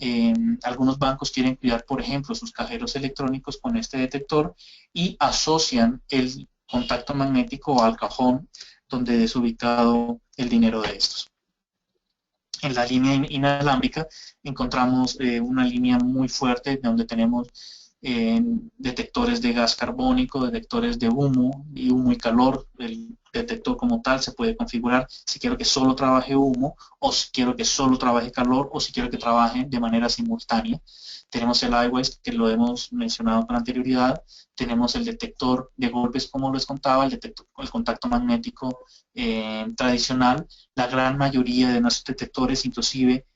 algunos bancos quieren cuidar, por ejemplo, sus cajeros electrónicos con este detector y asocian el contacto magnético al cajón donde es ubicado el dinero de estos. En la línea inalámbrica encontramos una línea muy fuerte donde tenemos detectores de gas carbónico, detectores de humo y calor. El detector como tal se puede configurar si quiero que solo trabaje humo o si quiero que solo trabaje calor o si quiero que trabaje de manera simultánea. Tenemos el iWest, que lo hemos mencionado con anterioridad. Tenemos el detector de golpes, como les contaba, el contacto magnético tradicional. La gran mayoría de nuestros detectores inclusive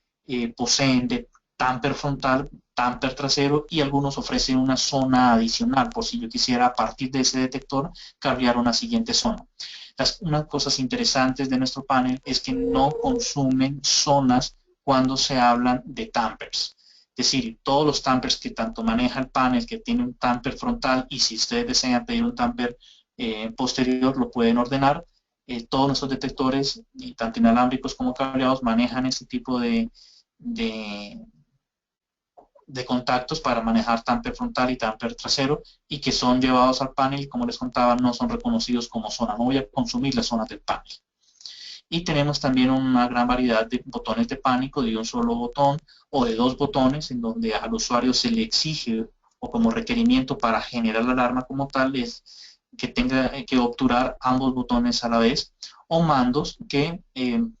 poseen de tamper frontal, tamper trasero y algunos ofrecen una zona adicional por si yo quisiera a partir de ese detector cambiar una siguiente zona. Unas cosas interesantes de nuestro panel es que no consumen zonas cuando se hablan de tampers. Es decir, todos los tampers que tanto maneja el panel, que tiene un tamper frontal, y si ustedes desean pedir un tamper posterior, lo pueden ordenar. Todos nuestros detectores, tanto inalámbricos como cableados, manejan este tipo de, de contactos para manejar tamper frontal y tamper trasero y que son llevados al panel y, como les contaba, no son reconocidos como zona. No voy a consumir las zonas del panel. Y tenemos también una gran variedad de botones de pánico de un solo botón o de dos botones, en donde al usuario se le exige o como requerimiento para generar la alarma como tal es que tenga que obturar ambos botones a la vez, o mandos que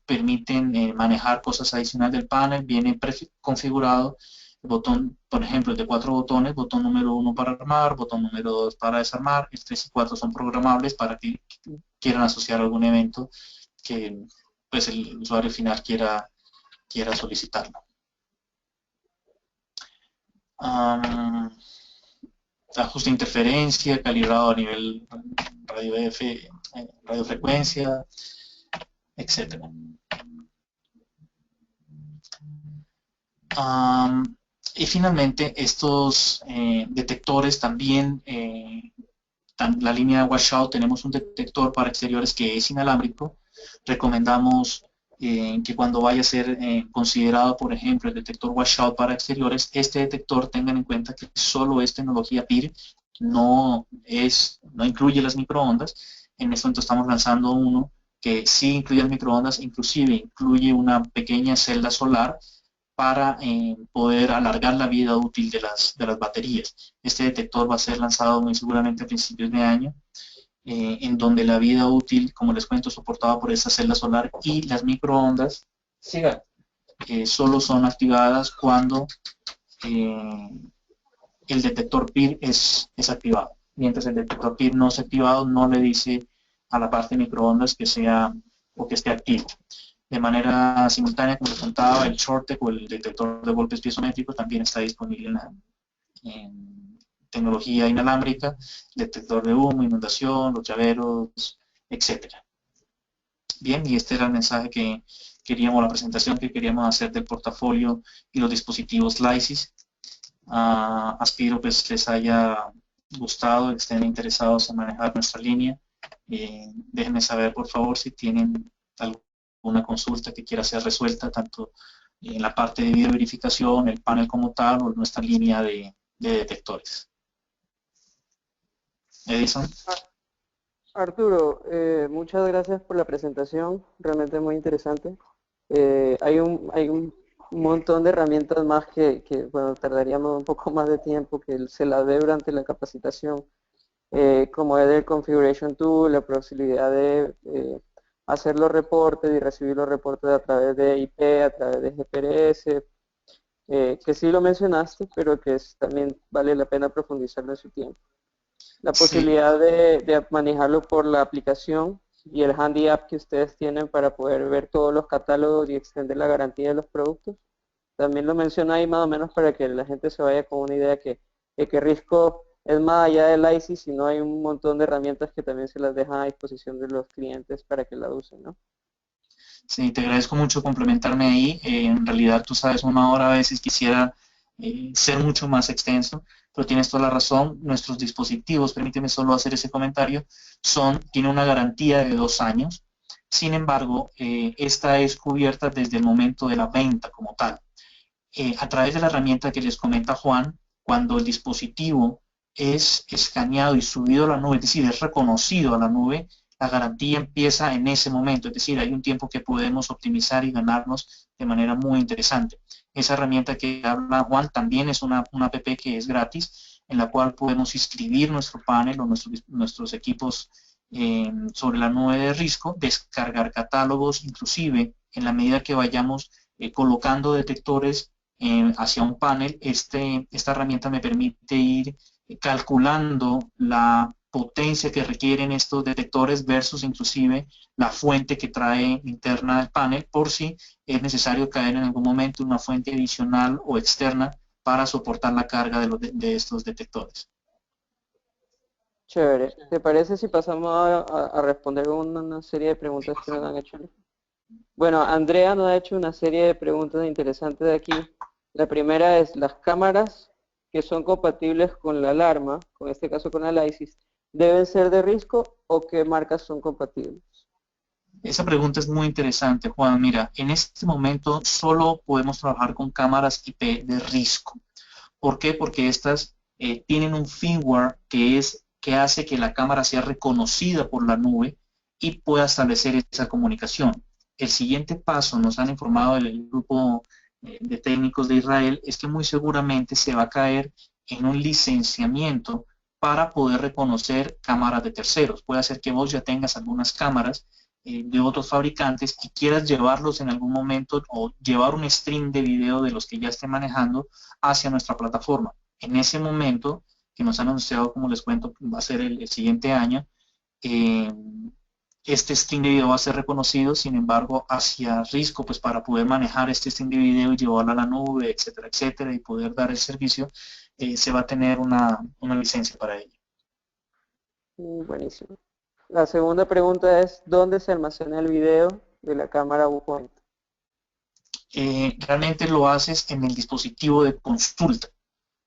permiten manejar cosas adicionales del panel. Viene configurado el botón, por ejemplo, de 4 botones: botón número 1 para armar, botón número 2 para desarmar, el 3 y 4 son programables para que quieran asociar algún evento que pues el usuario final quiera solicitarlo. Ajuste de interferencia, calibrado a nivel radio F, radiofrecuencia, etc. Y finalmente estos detectores también, la línea de washout, tenemos un detector para exteriores que es inalámbrico. Recomendamos que cuando vaya a ser considerado, por ejemplo, el detector washout para exteriores, este detector tengan en cuenta que solo es tecnología PIR, no incluye las microondas. En este momento estamos lanzando uno que sí incluye las microondas, inclusive incluye una pequeña celda solar para poder alargar la vida útil de las baterías. Este detector va a ser lanzado muy seguramente a principios de año, en donde la vida útil, como les cuento, soportada por esa celda solar, y las microondas solo son activadas cuando el detector PIR es activado. Mientras el detector PIR no es activado, no le dice a la parte de microondas que sea o que esté activo. De manera simultánea, como les contaba, el Shortec o el detector de golpes piezométricos también está disponible en tecnología inalámbrica, detector de humo, inundación, los llaveros, etc. Bien, y este era el mensaje que queríamos, la presentación que queríamos hacer del portafolio y los dispositivos Lysis. Aspiro pues les haya gustado, estén interesados en manejar nuestra línea. Déjenme saber, por favor, si tienen alguna consulta que quiera ser resuelta, tanto en la parte de video verificación, el panel como tal, o nuestra línea de detectores. Edison. Arturo, muchas gracias por la presentación, realmente muy interesante. Hay un montón de herramientas más que bueno, tardaríamos un poco más de tiempo, que se las ve durante la capacitación, como es el Configuration Tool, la posibilidad de hacer los reportes y recibir los reportes a través de IP, a través de GPRS, que sí lo mencionaste, pero que también vale la pena profundizarlo en su tiempo. La posibilidad de manejarlo por la aplicación y el Handy App que ustedes tienen para poder ver todos los catálogos y extender la garantía de los productos. También lo menciona ahí más o menos para que la gente se vaya con una idea de que Risco es más allá del ICI, sino hay un montón de herramientas que también se las dejan a disposición de los clientes para que la usen, ¿no? Sí, te agradezco mucho complementarme ahí. En realidad, tú sabes, una hora a veces quisiera ser mucho más extenso, pero tienes toda la razón. Nuestros dispositivos, permíteme solo hacer ese comentario, tienen una garantía de 2 años. Sin embargo, esta es cubierta desde el momento de la venta como tal. A través de la herramienta que les comenta Juan, cuando el dispositivo es escaneado y subido a la nube, es decir, es reconocido a la nube, la garantía empieza en ese momento, es decir, hay un tiempo que podemos optimizar y ganarnos de manera muy interesante. Esa herramienta que habla Juan también es una app que es gratis, en la cual podemos inscribir nuestro panel o nuestros equipos sobre la nube de Risco, descargar catálogos, inclusive en la medida que vayamos colocando detectores hacia un panel, esta herramienta me permite ir calculando la potencia que requieren estos detectores versus inclusive la fuente que trae interna del panel, por si es necesario caer en algún momento una fuente adicional o externa para soportar la carga de estos detectores. Chévere. ¿Te parece si pasamos a responder una serie de preguntas que nos han hecho? Bueno, Andrea nos ha hecho una serie de preguntas interesantes de aquí. La primera es, ¿las cámaras que son compatibles con la alarma, con este caso con Alysis, deben ser de Risco o qué marcas son compatibles? Esa pregunta es muy interesante, Juan. Mira, en este momento solo podemos trabajar con cámaras IP de Risco. ¿Por qué? Porque estas tienen un firmware que hace que la cámara sea reconocida por la nube y pueda establecer esa comunicación. El siguiente paso, nos han informado el grupo de técnicos de Israel, es que muy seguramente se va a caer en un licenciamiento para poder reconocer cámaras de terceros. Puede ser que vos ya tengas algunas cámaras de otros fabricantes y quieras llevarlos en algún momento o llevar un stream de video de los que ya estén manejando hacia nuestra plataforma. En ese momento, que nos han anunciado, como les cuento, va a ser el siguiente año, eh, este stream de video va a ser reconocido, sin embargo, hacia Risco, pues para poder manejar este stream de video y llevarlo a la nube, etcétera, etcétera, y poder dar el servicio, se va a tener una licencia para ello. Buenísimo. La segunda pregunta es, ¿dónde se almacena el video de la cámara UPoint? Realmente lo haces en el dispositivo de consulta.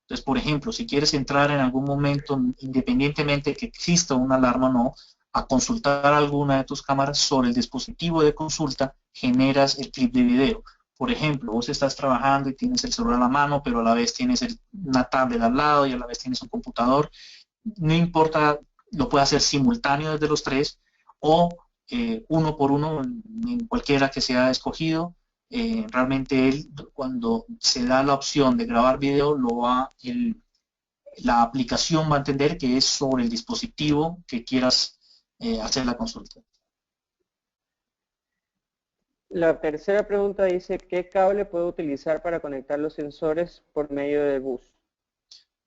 Entonces, por ejemplo, si quieres entrar en algún momento, independientemente de que exista una alarma o no, a consultar alguna de tus cámaras sobre el dispositivo de consulta, generas el clip de video. Por ejemplo, vos estás trabajando y tienes el celular a la mano, pero a la vez tienes una tablet al lado y a la vez tienes un computador. No importa, lo puedes hacer simultáneo desde los tres o uno por uno en cualquiera que sea escogido. Realmente él, cuando se da la opción de grabar video, la aplicación va a entender que es sobre el dispositivo que quieras hacer la consulta. La tercera pregunta dice, ¿qué cable puedo utilizar para conectar los sensores por medio del bus?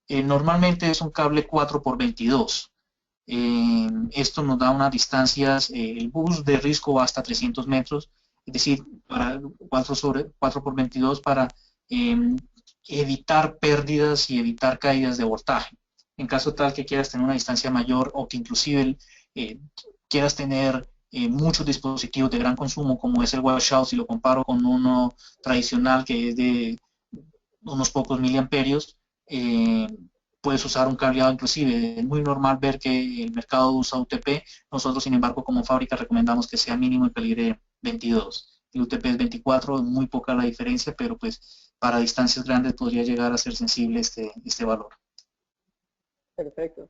Normalmente es un cable 4x22. Esto nos da unas distancias, el bus de Risco va hasta 300 metros, es decir, para 4x22 para eh, evitar pérdidas y evitar caídas de voltaje. En caso tal que quieras tener una distancia mayor o que inclusive eh, quieras tener muchos dispositivos de gran consumo, como es el washout, si lo comparo con uno tradicional que es de unos pocos miliamperios, puedes usar un cableado inclusive. Es muy normal ver que el mercado usa UTP, nosotros sin embargo como fábrica recomendamos que sea mínimo el calibre 22. El UTP es 24, es muy poca la diferencia, pero pues para distancias grandes podría llegar a ser sensible este valor. Perfecto.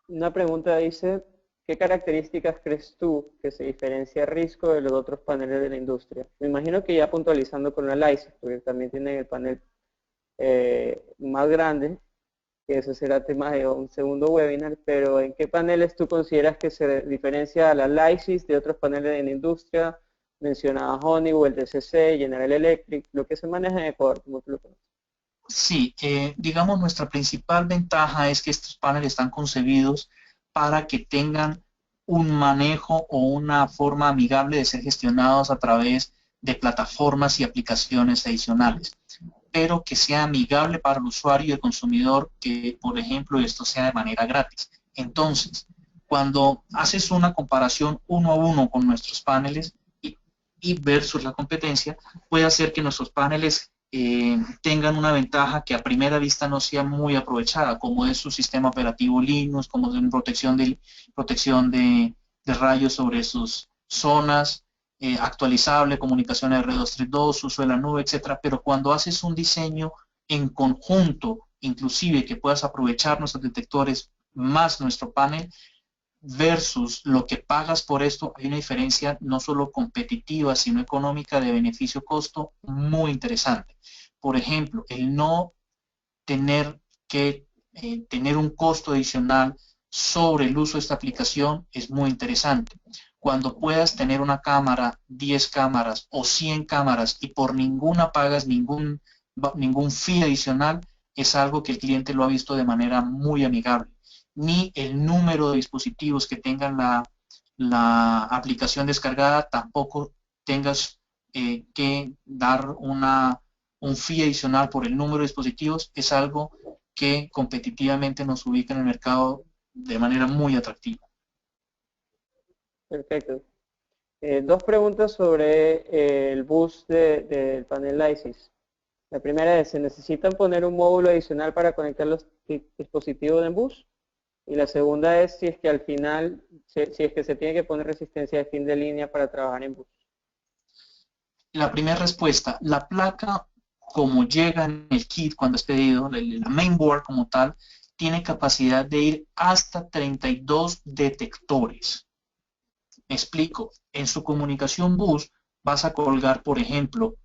Una pregunta dice, ¿qué características crees tú que se diferencia Risco de los otros paneles de la industria? Me imagino que ya puntualizando con la Lysis, porque también tienen el panel más grande, que eso será tema de un segundo webinar, pero ¿en qué paneles tú consideras que se diferencia la Lysis de otros paneles de la industria? Mencionaba Honeywell, TCC, General Electric, lo que se maneja en Ecuador, como tú lo conoces. Sí, digamos nuestra principal ventaja es que estos paneles están concebidos para que tengan un manejo o una forma amigable de ser gestionados a través de plataformas y aplicaciones adicionales, pero que sea amigable para el usuario y el consumidor, que por ejemplo esto sea de manera gratis. Entonces, Cuando haces una comparación uno a uno con nuestros paneles y versus la competencia, puede hacer que nuestros paneles tengan una ventaja que a primera vista no sea muy aprovechada, como es su sistema operativo Linux, como es protección de rayos sobre sus zonas, actualizable, comunicación R232, uso de la nube, etcétera. Pero cuando haces un diseño en conjunto, inclusive que puedas aprovechar nuestros detectores más nuestro panel, versus lo que pagas por esto, hay una diferencia no solo competitiva, sino económica de beneficio-costo muy interesante. Por ejemplo, el no tener que tener un costo adicional sobre el uso de esta aplicación es muy interesante. Cuando puedas tener una cámara, 10 cámaras o 100 cámaras y por ninguna pagas ningún fee adicional, es algo que el cliente lo ha visto de manera muy amigable. Ni el número de dispositivos que tengan la aplicación descargada, tampoco tengas que dar un fee adicional por el número de dispositivos, es algo que competitivamente nos ubica en el mercado de manera muy atractiva. Perfecto. Dos preguntas sobre el bus del panel ISIS. La primera es, ¿se necesitan poner un módulo adicional para conectar los dispositivos en bus? Y la segunda es si es que al final, si es que se tiene que poner resistencia de fin de línea para trabajar en bus. La primera respuesta, la placa como llega en el kit cuando es pedido, la mainboard como tal, tiene capacidad de ir hasta 32 detectores. Me explico, en su comunicación bus vas a colgar, por ejemplo,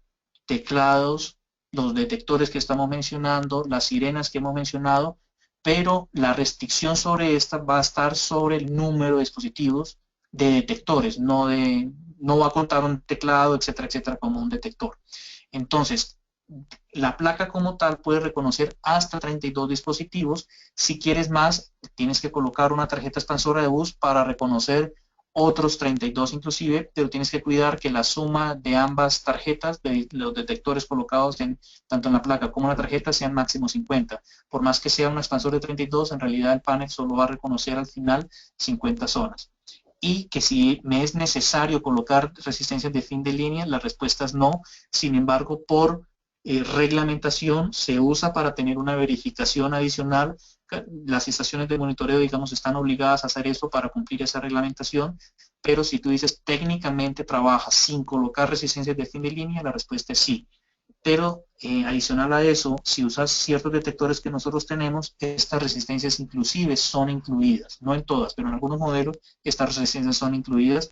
teclados, los detectores que estamos mencionando, las sirenas que hemos mencionado, pero la restricción sobre esta va a estar sobre el número de dispositivos de detectores, no va a contar un teclado, etcétera, etcétera, como un detector. Entonces, la placa como tal puede reconocer hasta 32 dispositivos. Si quieres más, tienes que colocar una tarjeta expansora de bus para reconocer otros 32 inclusive, pero tienes que cuidar que la suma de ambas tarjetas, de los detectores colocados tanto en la placa como en la tarjeta, sean máximo 50. Por más que sea un expansor de 32, en realidad el panel solo va a reconocer al final 50 zonas. Y que si me es necesario colocar resistencias de fin de línea, la respuesta es no. Sin embargo, por reglamentación se usa para tener una verificación adicional. Las estaciones de monitoreo, digamos, están obligadas a hacer eso para cumplir esa reglamentación, pero si tú dices técnicamente trabajas sin colocar resistencias de fin de línea, la respuesta es sí. Pero adicional a eso, si usas ciertos detectores que nosotros tenemos, estas resistencias inclusive son incluidas, no en todas, pero en algunos modelos estas resistencias son incluidas,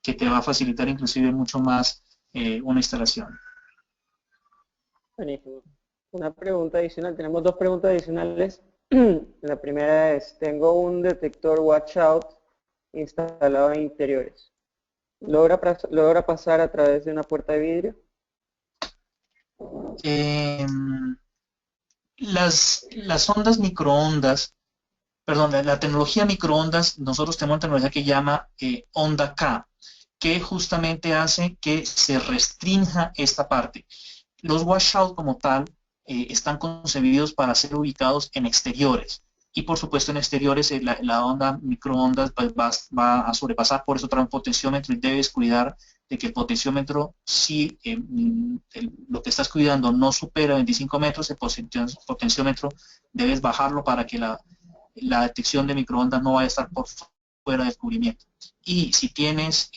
que te va a facilitar inclusive mucho más una instalación. Buenísimo. Una pregunta adicional, tenemos dos preguntas adicionales. La primera es, tengo un detector watch out instalado en interiores. ¿Logra pasar a través de una puerta de vidrio? Eh, las ondas microondas, perdón, la tecnología microondas, nosotros tenemos una tecnología que llama onda K, que justamente hace que se restrinja esta parte. Los washout como tal están concebidos para ser ubicados en exteriores. Y por supuesto en exteriores la onda microondas va a sobrepasar, por eso trae un potenciómetro y debes cuidar de que el potenciómetro, si lo que estás cuidando no supera 25 metros, el potenciómetro debes bajarlo para que la detección de microondas no vaya a estar por fuera del cubrimiento. Y si tienes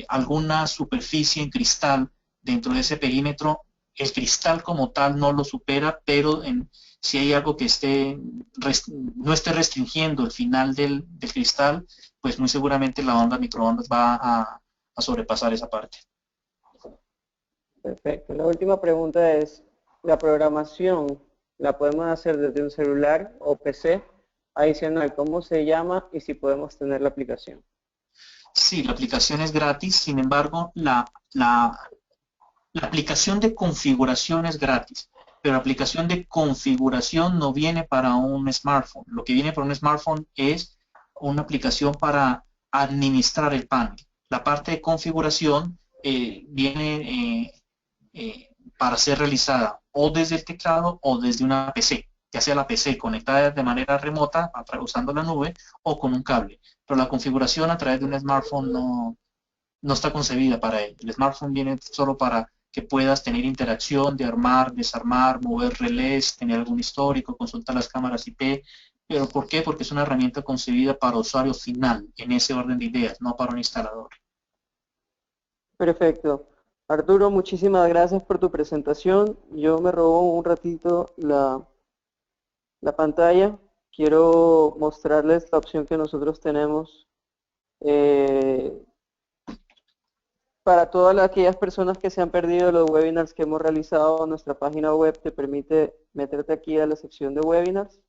alguna superficie en cristal dentro de ese perímetro, el cristal como tal no lo supera, pero si hay algo que no esté restringiendo el final del cristal, pues muy seguramente la onda microondas va a sobrepasar esa parte. Perfecto. La última pregunta es, ¿la programación la podemos hacer desde un celular o PC? Adicional, ¿cómo se llama y si podemos tener la aplicación? Sí, la aplicación es gratis, sin embargo, la aplicación de configuración es gratis, pero la aplicación de configuración no viene para un smartphone. Lo que viene para un smartphone es una aplicación para administrar el panel. La parte de configuración viene para ser realizada o desde el teclado o desde una PC. ya sea la PC conectada de manera remota, usando la nube, o con un cable. Pero la configuración a través de un smartphone no está concebida para ello. El smartphone viene solo para que puedas tener interacción de armar, desarmar, mover relés, tener algún histórico, consultar las cámaras IP. ¿Pero por qué? Porque es una herramienta concebida para usuario final, en ese orden de ideas, no para un instalador. Perfecto. Arturo, muchísimas gracias por tu presentación. Yo me robo un ratito la pantalla. Quiero mostrarles la opción que nosotros tenemos eh, para todas aquellas personas que se han perdido los webinars que hemos realizado. Nuestra página web te permite meterte aquí a la sección de webinars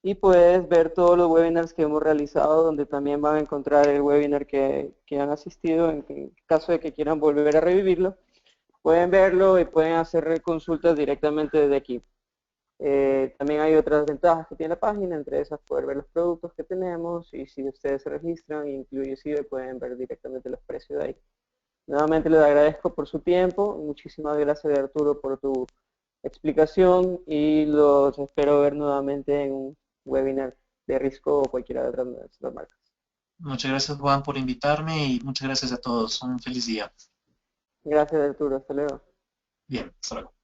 y puedes ver todos los webinars que hemos realizado, donde también van a encontrar el webinar que han asistido. En caso de que quieran volver a revivirlo, pueden verlo y pueden hacer consultas directamente desde aquí. También hay otras ventajas que tiene la página, entre esas poder ver los productos que tenemos, y si ustedes se registran, inclusive pueden ver directamente los precios de ahí. Nuevamente les agradezco por su tiempo. Muchísimas gracias, Arturo, por tu explicación, y los espero ver nuevamente en un webinar de Risco o cualquiera de otras nuestras marcas. Muchas gracias, Juan, por invitarme y muchas gracias a todos. Un feliz día. Gracias, Arturo. Hasta luego. Bien, hasta luego.